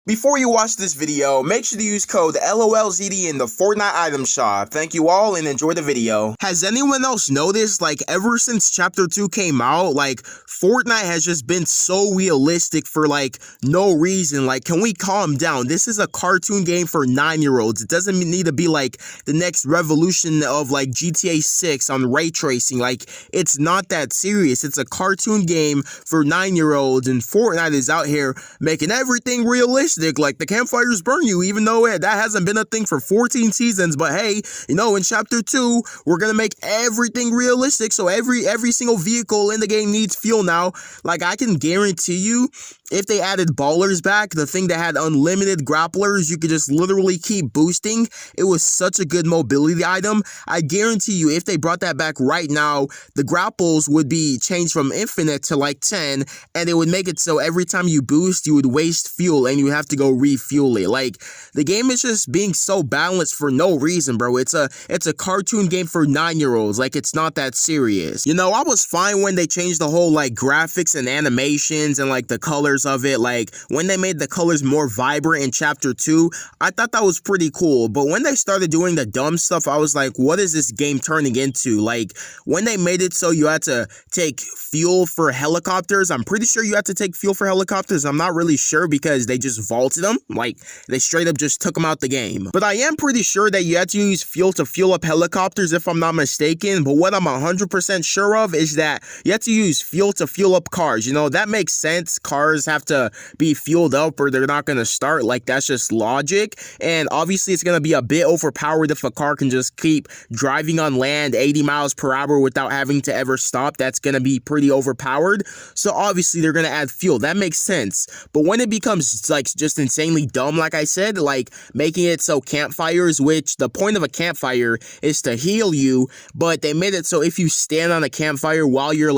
Before you watch this video, make sure to use code LOLZD in the Fortnite item shop. Thank you all and enjoy the video. Has anyone else noticed, ever since Chapter 2 came out, Fortnite has just been so realistic for, no reason. Can we calm down? This is a cartoon game for 9-year-olds. It doesn't need to be, the next revolution of, GTA 6 on ray tracing. It's not that serious. It's a cartoon game for 9-year-olds, and Fortnite is out here making everything realistic. Like the campfires burn you, even though that hasn't been a thing for 14 seasons. But hey, in Chapter 2, we're gonna make everything realistic. So every single vehicle in the game needs fuel now. I can guarantee you, if they added ballers back, the thing that had unlimited grapplers, you could just literally keep boosting. It was such a good mobility item. I guarantee you, if they brought that back right now, the grapples would be changed from infinite to 10, and it would make it so every time you boost, you would waste fuel and you have to go refuel it. The game is just being so balanced for no reason, bro. It's a cartoon game for 9-year-olds. It's not that serious. I was fine when they changed the whole graphics and animations and the colors of it. When they made the colors more vibrant in Chapter 2, I thought that was pretty cool. But when they started doing the dumb stuff, I was like, what is this game turning into? When they made it so you had to take fuel for helicopters, I'm pretty sure you had to take fuel for helicopters. I'm not really sure because they just vaulted them. They straight up just took them out the game. But I am pretty sure that you had to use fuel to fuel up helicopters, if I'm not mistaken. But what I'm 100% sure of is that you have to use fuel to fuel up cars. That makes sense. Cars have to be fueled up or they're not going to start. That's just logic. And obviously it's going to be a bit overpowered if a car can just keep driving on land 80 miles per hour without having to ever stop. That's going to be pretty overpowered. So obviously they're going to add fuel. That makes sense. But when it becomes just insanely dumb, like I said, making it so campfires, which the point of a campfire is to heal you, but they made it so if you stand on a campfire while you're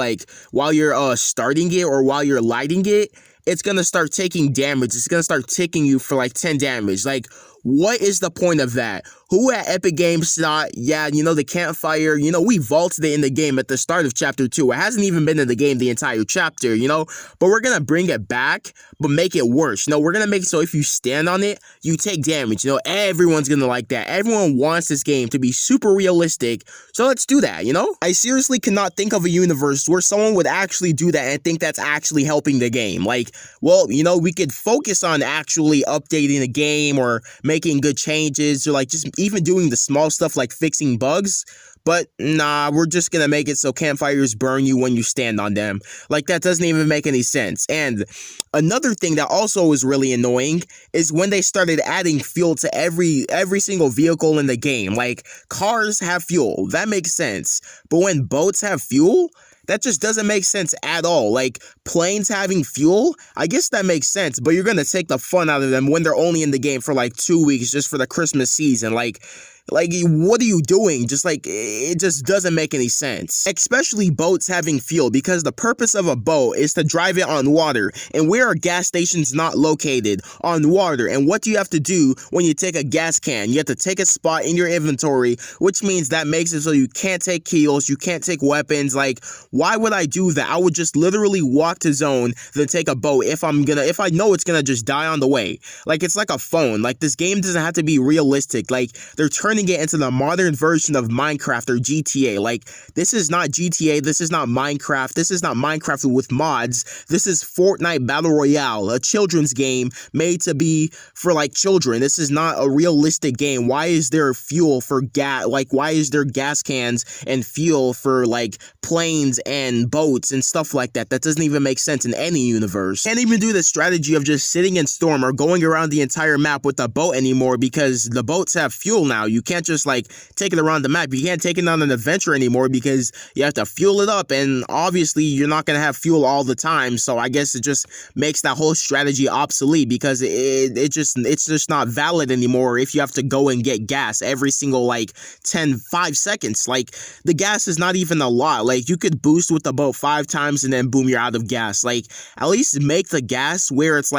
starting it or while you're lighting it, it's gonna start taking damage. It's gonna start ticking you for 10 damage. What is the point of that? Who at Epic Games thought, yeah, the campfire, we vaulted it in the game at the start of Chapter 2. It hasn't even been in the game the entire chapter, but we're going to bring it back, but make it worse. We're going to make it so if you stand on it, you take damage. Everyone's going to like that. Everyone wants this game to be super realistic, so let's do that, I seriously cannot think of a universe where someone would actually do that and think that's actually helping the game. We could focus on actually updating the game or making good changes or just even doing the small stuff like fixing bugs. But nah, we're just gonna make it so campfires burn you when you stand on them. That doesn't even make any sense. And another thing that also is really annoying is when they started adding fuel to every single vehicle in the game. Cars have fuel, that makes sense. But when boats have fuel, that just doesn't make sense at all. Planes having fuel, I guess that makes sense, but you're gonna take the fun out of them when they're only in the game for 2 weeks just for the Christmas season. What are you doing? It just doesn't make any sense. Especially boats having fuel, because the purpose of a boat is to drive it on water. And where are gas stations not located? On water. And what do you have to do when you take a gas can? You have to take a spot in your inventory, which means that makes it so you can't take kills, you can't take weapons. Why would I do that? I would just literally walk to zone, then take a boat if I know it's gonna just die on the way. It's like a phone. This game doesn't have to be realistic. They're turning it into the modern version of Minecraft or GTA. This is not GTA, this is not Minecraft, this is not Minecraft with mods. This is Fortnite Battle Royale, a children's game made to be for children. This is not a realistic game. Why is there fuel for gas? Why is there gas cans and fuel for planes and boats and stuff like that? That doesn't even make sense in any universe. Can't even do the strategy of just sitting in storm or going around the entire map with a boat anymore, because the boats have fuel now. You can't just take it around the map. You can't take it on an adventure anymore because you have to fuel it up, and obviously you're not going to have fuel all the time. So I guess it just makes that whole strategy obsolete, because it's just not valid anymore if you have to go and get gas every single 5 seconds. The gas is not even a lot. You could boost with the boat 5 times and then boom, you're out of gas. At least make the gas where it's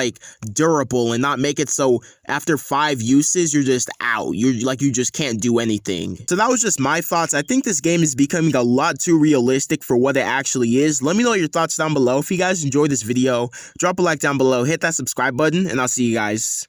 durable, and not make it so after 5 uses you're just out. You just can't do anything. So that was just my thoughts. I think this game is becoming a lot too realistic for what it actually is. Let me know your thoughts down below. If you guys enjoyed this video, drop a like down below, hit that subscribe button, and I'll see you guys